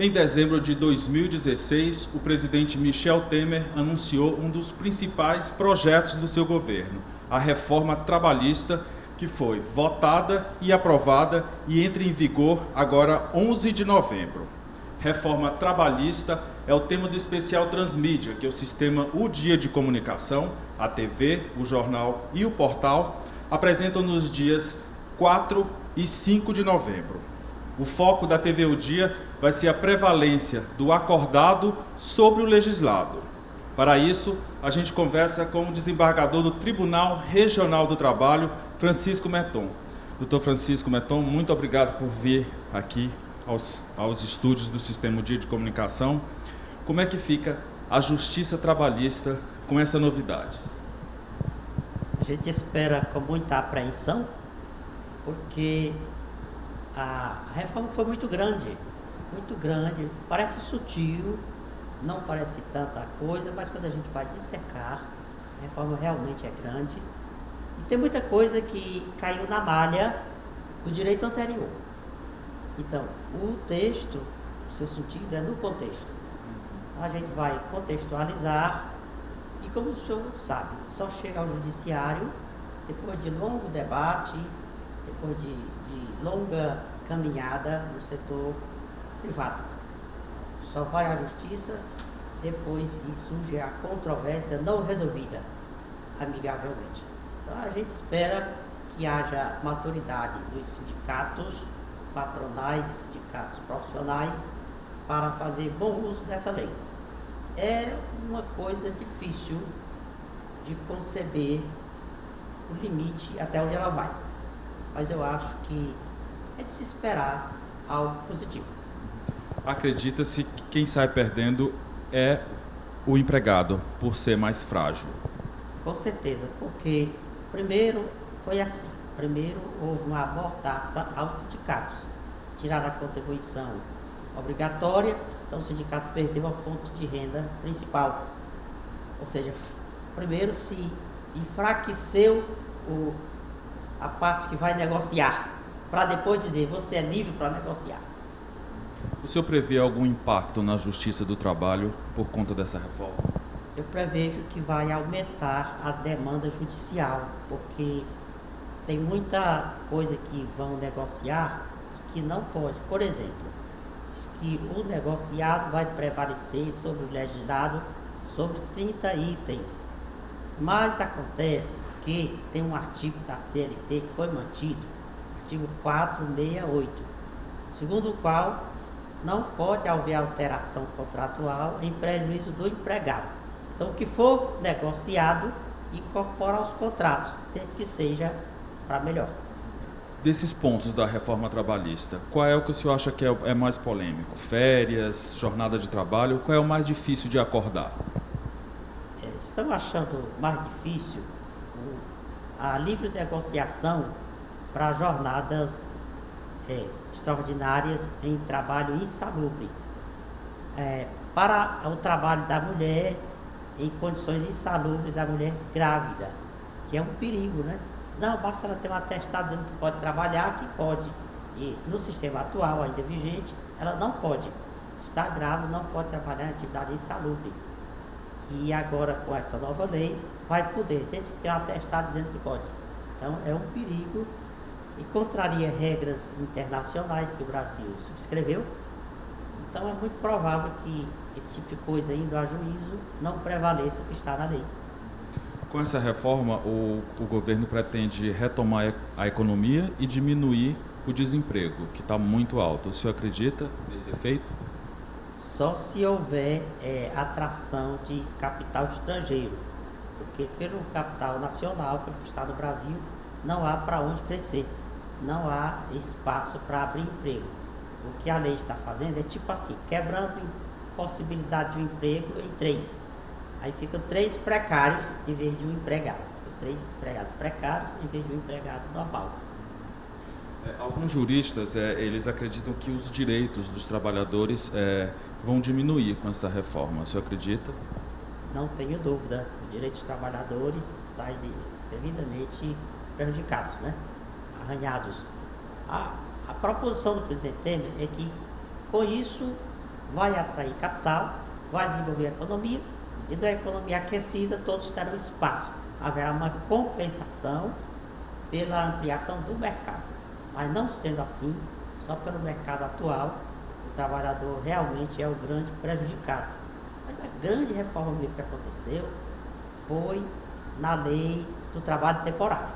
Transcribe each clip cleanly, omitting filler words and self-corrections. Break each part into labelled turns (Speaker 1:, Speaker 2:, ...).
Speaker 1: Em dezembro de 2016, o presidente Michel Temer anunciou um dos principais projetos do seu governo, a reforma trabalhista, que foi votada e aprovada e entra em vigor agora 11 de novembro. Reforma trabalhista é o tema do especial Transmídia, que é o sistema O Dia de Comunicação, a TV, o jornal e o portal, apresentam nos dias 4 e 5 de novembro. O foco da TV O Dia vai ser a prevalência do acordado sobre o legislado. Para isso, a gente conversa com o desembargador do Tribunal Regional do Trabalho, Francisco Meton. Doutor Francisco Meton, muito obrigado por vir aqui aos estúdios do Sistema O Dia de Comunicação. Como é que fica a justiça trabalhista com essa novidade?
Speaker 2: A gente espera com muita apreensão, porque a reforma foi muito grande, parece sutil, não parece tanta coisa, mas quando a gente vai dissecar, a reforma realmente é grande e tem muita coisa que caiu na malha do direito anterior. Então, o texto, o seu sentido é no contexto. A gente vai contextualizar e, como o senhor sabe, só chega ao judiciário depois de longo debate, depois de longa caminhada no setor privado. Só vai à justiça depois que surge a controvérsia não resolvida amigavelmente. Então a gente espera que haja maturidade dos sindicatos patronais e sindicatos profissionais para fazer bom uso dessa lei. É uma coisa difícil de conceber o limite até onde ela vai, mas eu acho que é de se esperar algo positivo.
Speaker 1: Acredita-se que quem sai perdendo é o empregado, por ser mais frágil.
Speaker 2: Com certeza, porque primeiro foi assim. Primeiro houve uma mordaça aos sindicatos. Tiraram a contribuição obrigatória, então o sindicato perdeu a fonte de renda principal. Ou seja, primeiro se enfraqueceu a parte que vai negociar, para depois dizer, você é livre para negociar.
Speaker 1: O senhor prevê algum impacto na justiça do trabalho por conta dessa reforma?
Speaker 2: Eu prevejo que vai aumentar a demanda judicial, porque tem muita coisa que vão negociar que não pode. Por exemplo, diz que o negociado vai prevalecer sobre o legislado sobre 30 itens. Mas acontece que tem um artigo da CLT que foi mantido, artigo 468, segundo o qual não pode haver alteração contratual em prejuízo do empregado. Então, o que for negociado, incorpora aos contratos, desde que seja para melhor.
Speaker 1: Desses pontos da reforma trabalhista, qual é o que o senhor acha que é mais polêmico? Férias, jornada de trabalho, qual é o mais difícil de acordar?
Speaker 2: Estamos achando mais difícil a livre negociação para jornadas extraordinárias em trabalho insalubre. Para o trabalho da mulher em condições insalubres da mulher grávida, que é um perigo, né? Não, basta ela ter um atestado dizendo que pode trabalhar, que pode. E no sistema atual, ainda vigente, ela não pode. Está grávida, não pode trabalhar em atividade insalubre. E agora, com essa nova lei, vai poder, desde que tenha um atestado dizendo que pode. Então, é um perigo e contraria regras internacionais que o Brasil subscreveu. Então, é muito provável que esse tipo de coisa, indo a juízo, não prevaleça o que está na lei.
Speaker 1: Com essa reforma, o governo pretende retomar a economia e diminuir o desemprego, que está muito alto. O senhor acredita nesse efeito?
Speaker 2: Só se houver atração de capital estrangeiro, porque pelo capital nacional, pelo que está no Brasil, não há para onde crescer, não há espaço para abrir emprego. O que a lei está fazendo é tipo assim, quebrando possibilidade de um emprego em 3. Aí ficam 3 precários em vez de um empregado. 3 empregados precários em vez de um empregado normal.
Speaker 1: Alguns juristas, eles acreditam que os direitos dos trabalhadores vão diminuir com essa reforma. O senhor acredita?
Speaker 2: Não tenho dúvida. Os direitos dos trabalhadores saem devidamente prejudicados, né? Arranhados. A proposição do presidente Temer é que, com isso, vai atrair capital, vai desenvolver a economia, e da economia aquecida todos terão espaço. Haverá uma compensação pela ampliação do mercado. Mas não sendo assim, só pelo mercado atual, o trabalhador realmente é o grande prejudicado. Mas a grande reforma que aconteceu foi na lei do trabalho temporário,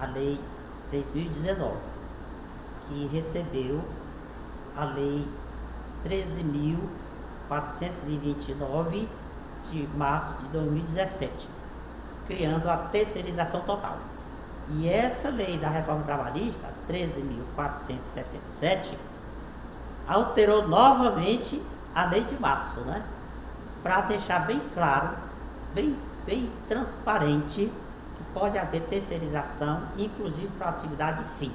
Speaker 2: a lei 6.019, que recebeu a lei 13.429 de março de 2017, criando a terceirização total. E essa lei da reforma trabalhista, 13.467, alterou novamente a lei de março, né? Para deixar bem claro, bem transparente, que pode haver terceirização, inclusive para atividade fim.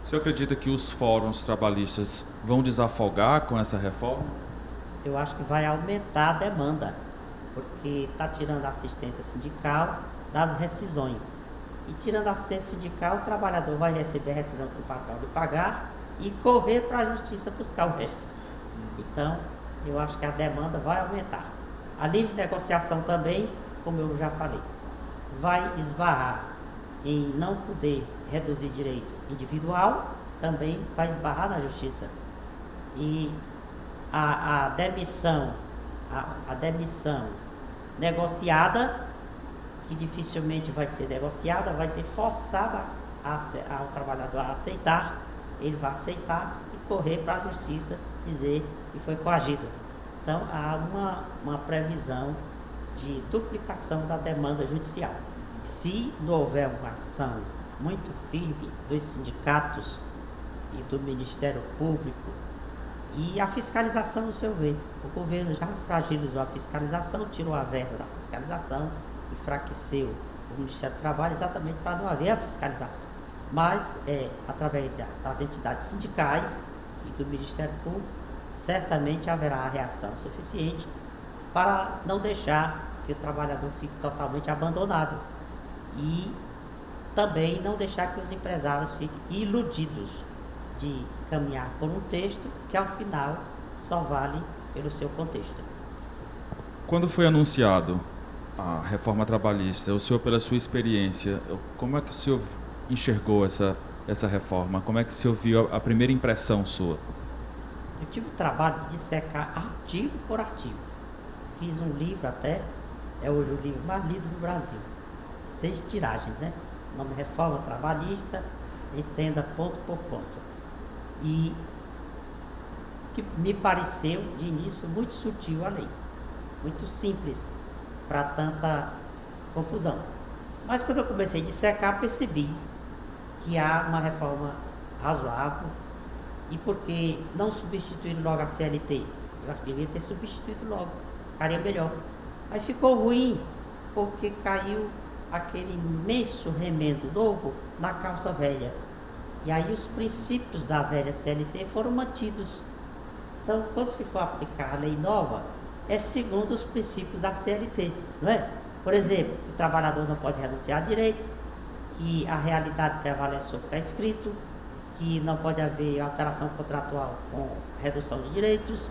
Speaker 1: O senhor acredita que os fóruns trabalhistas vão desafogar com essa reforma?
Speaker 2: Eu acho que vai aumentar a demanda, porque está tirando a assistência sindical das rescisões. E tirando a assistência sindical, o trabalhador vai receber a rescisão que o patrão lhe pagar e correr para a justiça buscar o resto. Então, eu acho que a demanda vai aumentar. A livre negociação também, como eu já falei, vai esbarrar em não poder reduzir direito individual, também vai esbarrar na justiça. E a demissão negociada, que dificilmente vai ser negociada, vai ser forçada ao trabalhador a aceitar, ele vai aceitar e correr para a justiça dizer que foi coagido. Então há uma previsão de duplicação da demanda judicial. Se não houver uma ação muito firme dos sindicatos e do Ministério Público e a fiscalização, no seu ver, o governo já fragilizou a fiscalização, tirou a verba da fiscalização, enfraqueceu o Ministério do Trabalho exatamente para não haver a fiscalização. Mas, através das entidades sindicais e do Ministério Público, certamente haverá a reação suficiente para não deixar que o trabalhador fique totalmente abandonado e também não deixar que os empresários fiquem iludidos de caminhar por um texto que ao final só vale pelo seu contexto.
Speaker 1: Quando foi anunciado a reforma trabalhista, o senhor, pela sua experiência, como é que o senhor enxergou essa reforma? Como é que o senhor viu a primeira impressão sua?
Speaker 2: Eu tive o trabalho de dissecar artigo por artigo. Fiz um livro até, é hoje o livro mais lido do Brasil. 6 tiragens, né? O nome Reforma Trabalhista, entenda ponto por ponto. E que me pareceu, de início, muito sutil a lei. Muito simples para tanta confusão. Mas quando eu comecei a dissecar, percebi que há uma reforma razoável. E porque não substituir logo a CLT? Eu acho que devia ter substituído logo, ficaria melhor. Mas ficou ruim, porque caiu aquele imenso remendo novo na calça velha. E aí os princípios da velha CLT foram mantidos. Então, quando se for aplicar a lei nova, é segundo os princípios da CLT, não é? Por exemplo, o trabalhador não pode renunciar a direito, que a realidade prevalece sobre o que está escrito, que não pode haver alteração contratual com redução de direitos,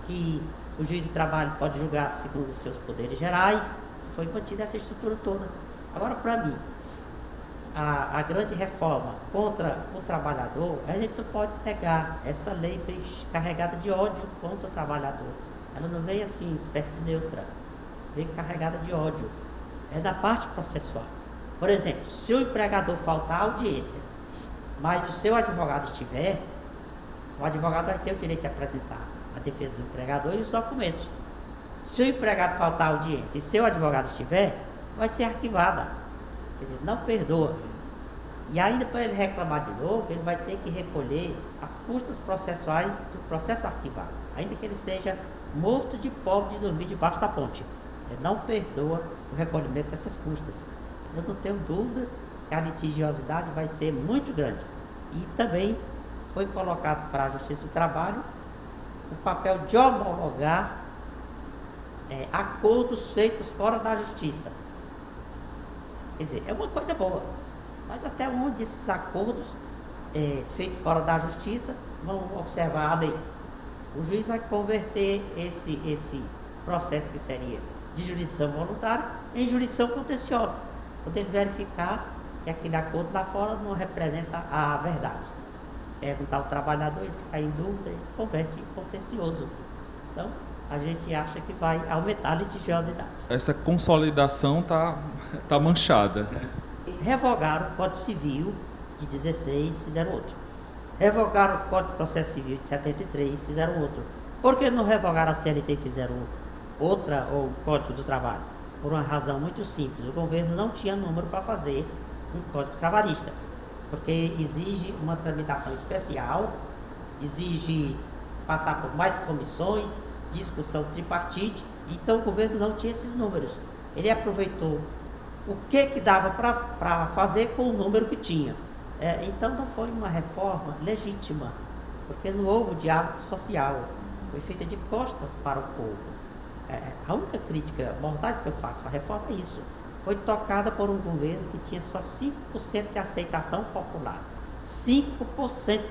Speaker 2: que o juiz do trabalho pode julgar segundo os seus poderes gerais. Foi mantida essa estrutura toda. Agora, para mim, a grande reforma contra o trabalhador, a gente não pode negar. Essa lei foi carregada de ódio contra o trabalhador. Ela não veio assim, espécie de neutra. Veio carregada de ódio. É da parte processual. Por exemplo, se o empregador faltar audiência, mas o seu advogado estiver, o advogado vai ter o direito de apresentar a defesa do empregador e os documentos. Se o empregado faltar audiência e seu advogado estiver, vai ser arquivada. Quer dizer, não perdoa. E ainda para ele reclamar de novo, ele vai ter que recolher as custas processuais do processo arquivado, ainda que ele seja morto de pobre de dormir debaixo da ponte. Ele não perdoa o recolhimento dessas custas. Eu não tenho dúvida que a litigiosidade vai ser muito grande. E também foi colocado para a Justiça do Trabalho o papel de homologar acordos feitos fora da Justiça. Quer dizer, é uma coisa boa, mas até onde esses acordos feitos fora da Justiça vão observar a lei? O juiz vai converter esse processo que seria de jurisdição voluntária em jurisdição contenciosa, poder verificar que aquele acordo lá fora não representa a verdade. Perguntar ao trabalhador, ele fica em dúvida e converte em contencioso. Então, a gente acha que vai aumentar a litigiosidade.
Speaker 1: Essa consolidação tá manchada.
Speaker 2: Revogaram o Código Civil de 16, fizeram outro. Revogaram o Código de Processo Civil de 73, fizeram outro. Por que não revogaram a CLT e fizeram outra, ou o Código do Trabalho? Por uma razão muito simples. O governo não tinha número para fazer um Código Trabalhista, porque exige uma tramitação especial, exige passar por mais comissões, discussão tripartite, então o governo não tinha esses números. Ele aproveitou o que dava para fazer com o número que tinha. Então não foi uma reforma legítima, porque não houve diálogo social, foi feita de costas para o povo. A única crítica mordaz que eu faço à reforma é isso. Foi tocada por um governo que tinha só 5% de aceitação popular. 5%.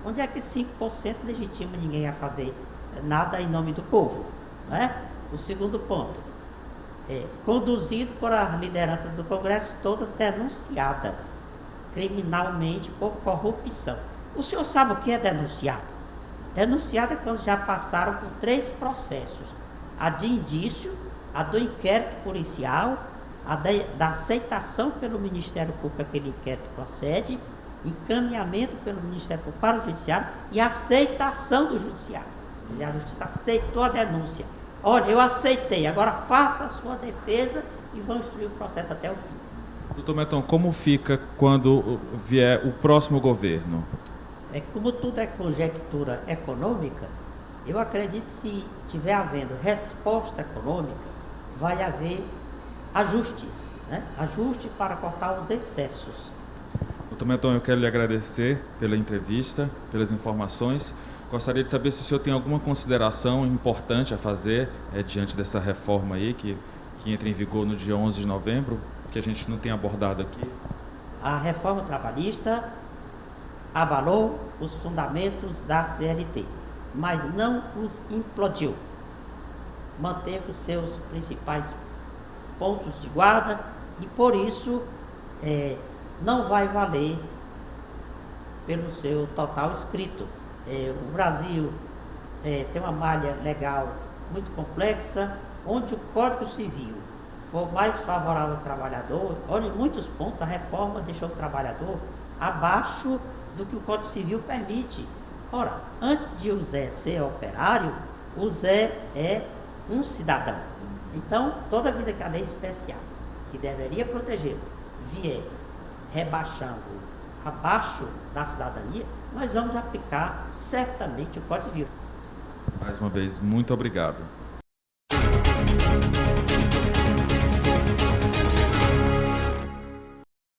Speaker 2: Onde é que 5% legitima ninguém a fazer nada em nome do povo? Né? O segundo ponto, conduzido por as lideranças do Congresso, todas denunciadas criminalmente por corrupção. O senhor sabe o que é denunciado? Denunciado é quando já passaram por 3 processos. A de indício, a do inquérito policial, a da aceitação pelo Ministério Público que aquele inquérito procede, encaminhamento pelo Ministério Público para o Judiciário e aceitação do Judiciário. Quer dizer, a Justiça aceitou a denúncia. Olha, eu aceitei, agora faça a sua defesa e vão instruir o processo até o fim.
Speaker 1: Doutor Meton, como fica quando vier o próximo governo?
Speaker 2: Como tudo é conjectura econômica, eu acredito que se tiver havendo resposta econômica, vai haver ajustes, né? Ajuste para cortar os excessos.
Speaker 1: Doutor Meton, eu quero lhe agradecer pela entrevista, pelas informações. Gostaria de saber se o senhor tem alguma consideração importante a fazer diante dessa reforma aí que entra em vigor no dia 11 de novembro, que a gente não tem abordado aqui.
Speaker 2: A reforma trabalhista abalou os fundamentos da CLT, mas não os implodiu. Manteve os seus principais pontos de guarda e, por isso, não vai valer pelo seu total escrito. O Brasil tem uma malha legal muito complexa, onde o Código Civil for mais favorável ao trabalhador. Olha, em muitos pontos a reforma deixou o trabalhador abaixo do que o Código Civil permite. Ora, antes de o Zé ser operário, o Zé é um cidadão. Então, toda vida que a lei especial, que deveria protegê-lo, vier rebaixando abaixo da cidadania, nós vamos aplicar certamente o Código Civil.
Speaker 1: Mais uma vez, muito obrigado.